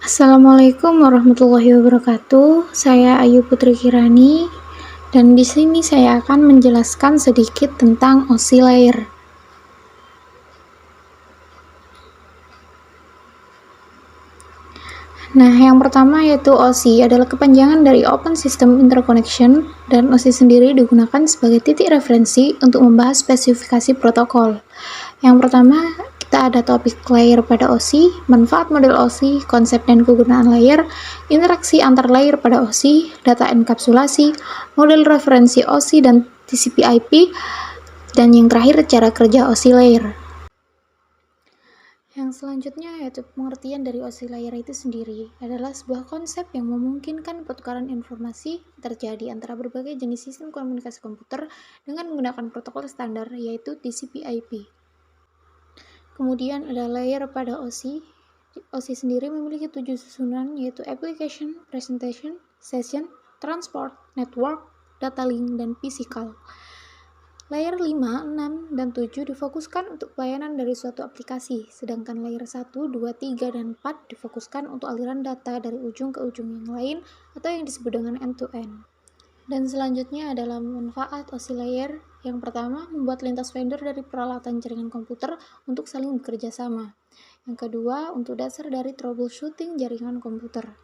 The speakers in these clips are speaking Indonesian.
Assalamualaikum warahmatullahi wabarakatuh. Saya Ayu Putri Kirani dan di sini saya akan menjelaskan sedikit tentang OSI layer. Nah, yang pertama yaitu OSI adalah kepanjangan dari Open System Interconnection dan OSI sendiri digunakan sebagai titik referensi untuk membahas spesifikasi protokol. Yang pertama, kita ada topik layer pada OSI, manfaat model OSI, konsep dan kegunaan layer, interaksi antar layer pada OSI, data enkapsulasi, model referensi OSI dan TCP/IP, dan yang terakhir cara kerja OSI layer. Yang selanjutnya yaitu pengertian dari OSI layer itu sendiri adalah sebuah konsep yang memungkinkan pertukaran informasi terjadi antara berbagai jenis sistem komunikasi komputer dengan menggunakan protokol standar yaitu TCP/IP. Kemudian ada layer pada OSI. OSI sendiri memiliki 7 susunan yaitu application, presentation, session, transport, network, data link, dan physical. Layer 5, 6, dan 7 difokuskan untuk pelayanan dari suatu aplikasi, sedangkan layer 1, 2, 3, dan 4 difokuskan untuk aliran data dari ujung ke ujung yang lain atau yang disebut dengan end-to-end. Dan selanjutnya adalah manfaat OSI layer. Yang pertama, membuat lintas vendor dari peralatan jaringan komputer untuk saling bekerja sama. Yang kedua, untuk dasar dari troubleshooting jaringan komputer.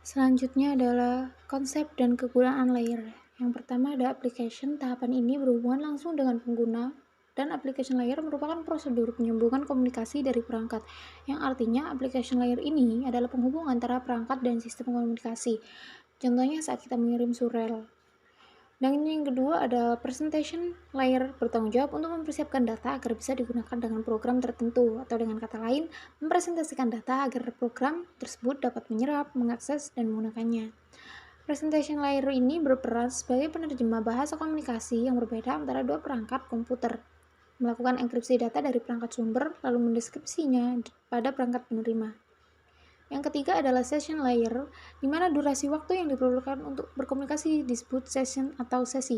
Selanjutnya adalah konsep dan kegunaan layer. Yang pertama ada application. Tahapan ini berhubungan langsung dengan pengguna, dan application layer merupakan prosedur penyambungan komunikasi dari perangkat, yang artinya application layer ini adalah penghubung antara perangkat dan sistem komunikasi. Contohnya saat kita mengirim surel. Dan yang kedua adalah presentation layer, bertanggung jawab untuk mempersiapkan data agar bisa digunakan dengan program tertentu, atau dengan kata lain, mempresentasikan data agar program tersebut dapat menyerap, mengakses, dan menggunakannya. Presentation layer ini berperan sebagai penerjemah bahasa komunikasi yang berbeda antara dua perangkat komputer, melakukan enkripsi data dari perangkat sumber, lalu mendeskripsinya pada perangkat penerima. Yang ketiga adalah session layer, di mana durasi waktu yang diperlukan untuk berkomunikasi disebut session atau sesi.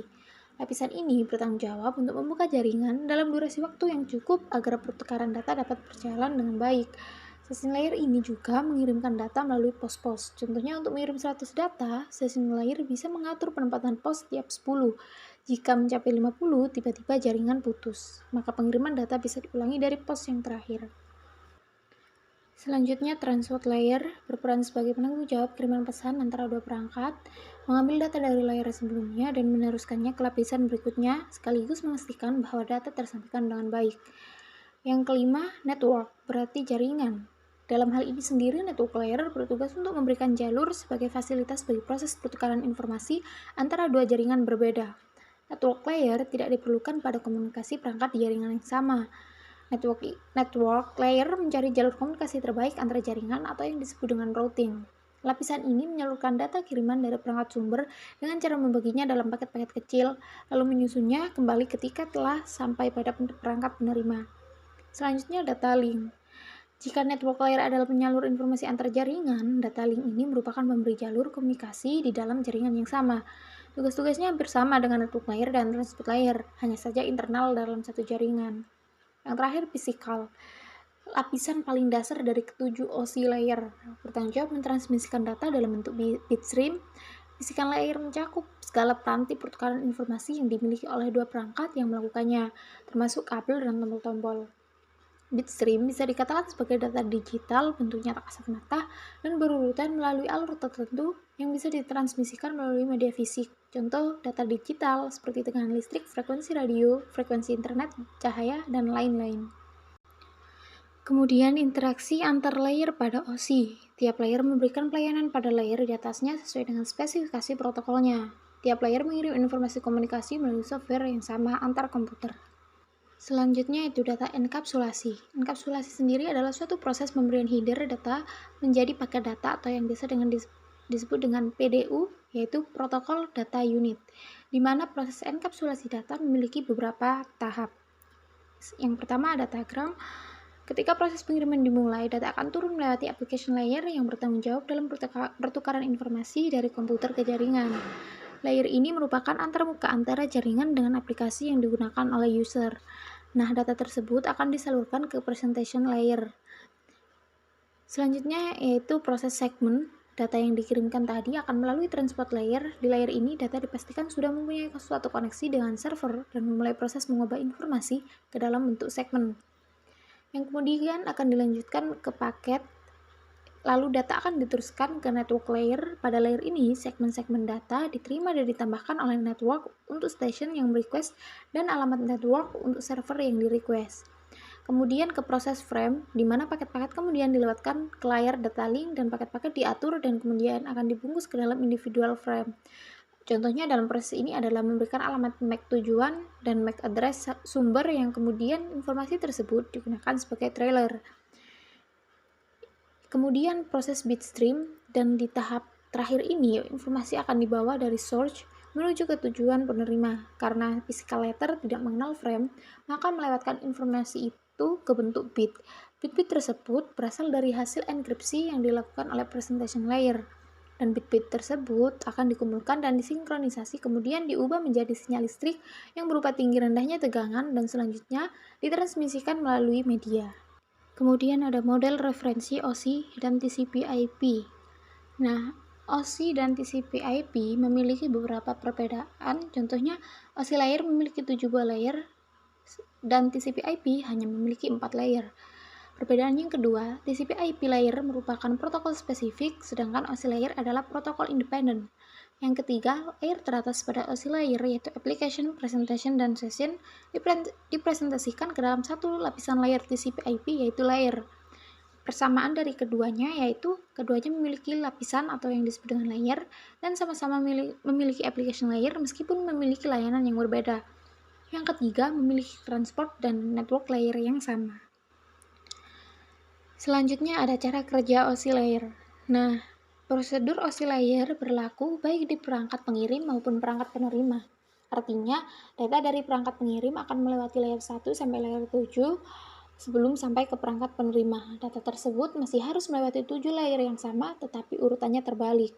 Lapisan ini bertanggung jawab untuk membuka jaringan dalam durasi waktu yang cukup agar pertukaran data dapat berjalan dengan baik. Session layer ini juga mengirimkan data melalui pos-pos. Contohnya untuk mengirim 100 data, session layer bisa mengatur penempatan pos tiap 10. Jika mencapai 50, tiba-tiba jaringan putus. Maka pengiriman data bisa diulangi dari pos yang terakhir. Selanjutnya, transport layer berperan sebagai penanggung jawab kiriman pesan antara dua perangkat, mengambil data dari layer sebelumnya dan meneruskannya ke lapisan berikutnya, sekaligus memastikan bahwa data tersampaikan dengan baik. Yang kelima, network, berarti jaringan. Dalam hal ini sendiri, network layer bertugas untuk memberikan jalur sebagai fasilitas bagi proses pertukaran informasi antara dua jaringan berbeda. Network layer tidak diperlukan pada komunikasi perangkat di jaringan yang sama. Network layer mencari jalur komunikasi terbaik antara jaringan atau yang disebut dengan routing. Lapisan ini menyalurkan data kiriman dari perangkat sumber dengan cara membaginya dalam paket-paket kecil, lalu menyusunnya kembali ketika telah sampai pada perangkat penerima. Selanjutnya, data link. Jika network layer adalah penyalur informasi antar jaringan, data link ini merupakan pemberi jalur komunikasi di dalam jaringan yang sama. Tugas-tugasnya hampir sama dengan network layer dan transport layer, hanya saja internal dalam satu jaringan. Yang terakhir, physical, lapisan paling dasar dari ketujuh OSI layer, bertanggung jawab mentransmisikan data dalam bentuk bitstream. Physical layer mencakup segala peranti pertukaran informasi yang dimiliki oleh dua perangkat yang melakukannya, termasuk kabel dan tombol-tombol. Bitstream bisa dikatakan sebagai data digital bentuknya tak kasat mata dan berurutan melalui alur tertentu yang bisa ditransmisikan melalui media fisik. Contoh data digital seperti tegangan listrik, frekuensi radio, frekuensi internet, cahaya, dan lain-lain. Kemudian interaksi antar layer pada OSI. Tiap layer memberikan pelayanan pada layer di atasnya sesuai dengan spesifikasi protokolnya. Tiap layer mengirim informasi komunikasi melalui software yang sama antar komputer. Selanjutnya itu data enkapsulasi. Enkapsulasi sendiri adalah suatu proses pemberian header data menjadi paket data atau yang biasa disebut dengan PDU, yaitu protokol data unit, di mana proses enkapsulasi data memiliki beberapa tahap. Yang pertama ada datagram. Ketika proses pengiriman dimulai, data akan turun melewati application layer yang bertanggung jawab dalam pertukaran informasi dari komputer ke jaringan. Layer ini merupakan antarmuka antara jaringan dengan aplikasi yang digunakan oleh user. Nah, data tersebut akan disalurkan ke presentation layer. Selanjutnya yaitu proses segmen. Data yang dikirimkan tadi akan melalui transport layer. Di layer ini, data dipastikan sudah mempunyai suatu koneksi dengan server dan memulai proses mengubah informasi ke dalam bentuk segmen, yang kemudian akan dilanjutkan ke paket. Lalu data akan diteruskan ke network layer. Pada layer ini, segmen-segmen data diterima dan ditambahkan oleh network untuk station yang request dan alamat network untuk server yang di-request. Kemudian ke proses frame, di mana paket-paket kemudian dilewatkan ke layar data link dan paket-paket diatur dan kemudian akan dibungkus ke dalam individual frame. Contohnya dalam proses ini adalah memberikan alamat MAC tujuan dan MAC address sumber yang kemudian informasi tersebut digunakan sebagai trailer. Kemudian proses bitstream, dan di tahap terakhir ini informasi akan dibawa dari source menuju ke tujuan penerima. Karena physical letter tidak mengenal frame, maka melewatkan informasi itu ke bentuk bit. Bit-bit tersebut berasal dari hasil enkripsi yang dilakukan oleh presentation layer. Dan bit-bit tersebut akan dikumpulkan dan disinkronisasi, kemudian diubah menjadi sinyal listrik yang berupa tinggi rendahnya tegangan dan selanjutnya ditransmisikan melalui media. Kemudian ada model referensi OSI dan TCP/IP. Nah, OSI dan TCP/IP memiliki beberapa perbedaan. Contohnya, OSI layer memiliki 7 buah layer dan TCP/IP hanya memiliki 4 layer. Perbedaan yang kedua, TCP/IP layer merupakan protokol spesifik, sedangkan OSI layer adalah protokol independen. Yang ketiga, layer teratas pada OSI layer yaitu application, presentation, dan session dipresentasikan ke dalam satu lapisan layer TCP/IP yaitu layer. Persamaan dari keduanya yaitu keduanya memiliki lapisan atau yang disebut dengan layer dan sama-sama memiliki application layer meskipun memiliki layanan yang berbeda. Yang ketiga, memiliki transport dan network layer yang sama. Selanjutnya ada cara kerja OSI layer. Nah, prosedur OSI layer berlaku baik di perangkat pengirim maupun perangkat penerima. Artinya, data dari perangkat pengirim akan melewati layer 1 sampai layer 7 sebelum sampai ke perangkat penerima. Data tersebut masih harus melewati 7 layer yang sama, tetapi urutannya terbalik.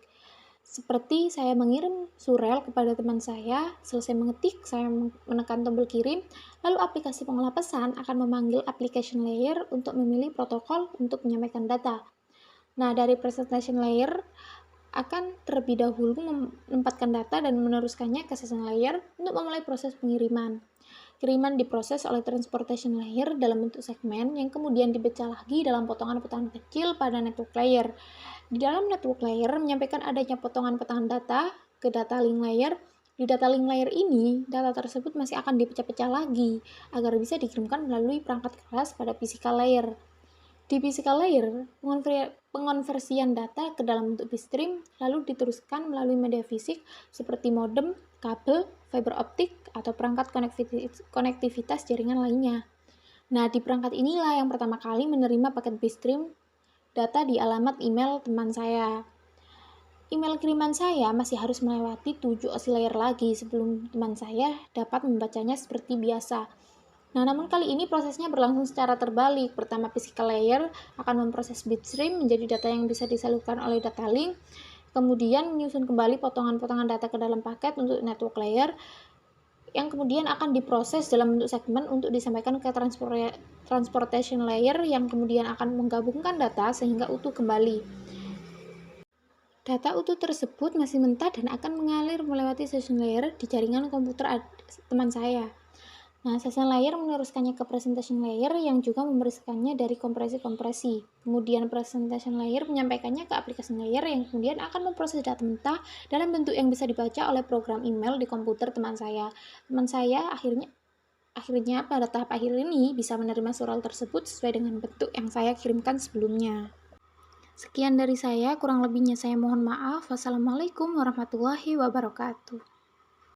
Seperti saya mengirim surel kepada teman saya, selesai mengetik, saya menekan tombol kirim, lalu aplikasi pengolah pesan akan memanggil application layer untuk memilih protokol untuk menyampaikan data. Nah, dari presentation layer akan terlebih dahulu menempatkan data dan meneruskannya ke session layer untuk memulai proses pengiriman. Kiriman diproses oleh transportation layer dalam bentuk segmen yang kemudian dipecah lagi dalam potongan-potongan kecil pada network layer. Di dalam network layer menyampaikan adanya potongan-potongan data ke data link layer. Di data link layer ini, data tersebut masih akan dipecah-pecah lagi agar bisa dikirimkan melalui perangkat keras pada physical layer. Di physical layer, pengonversian data ke dalam bentuk bitstream lalu diteruskan melalui media fisik seperti modem, kabel, fiber optik, atau perangkat konektivitas jaringan lainnya. Nah, di perangkat inilah yang pertama kali menerima paket bitstream data di alamat email teman saya. Email kiriman saya masih harus melewati 7 OSI layer lagi sebelum teman saya dapat membacanya seperti biasa. Nah, namun kali ini prosesnya berlangsung secara terbalik. Pertama, physical layer akan memproses bitstream menjadi data yang bisa disalurkan oleh data link, kemudian menyusun kembali potongan-potongan data ke dalam paket untuk network layer, yang kemudian akan diproses dalam bentuk segmen untuk disampaikan ke transportation layer yang kemudian akan menggabungkan data sehingga utuh kembali. Data utuh tersebut masih mentah dan akan mengalir melewati session layer di jaringan komputer teman saya. Nah, session layer meneruskannya ke presentation layer yang juga memeriksakannya dari kompresi-kompresi. Kemudian presentation layer menyampaikannya ke application layer yang kemudian akan memproses data mentah dalam bentuk yang bisa dibaca oleh program email di komputer teman saya. Teman saya akhirnya pada tahap akhir ini bisa menerima surel tersebut sesuai dengan bentuk yang saya kirimkan sebelumnya. Sekian dari saya, kurang lebihnya saya mohon maaf. Wassalamualaikum warahmatullahi wabarakatuh.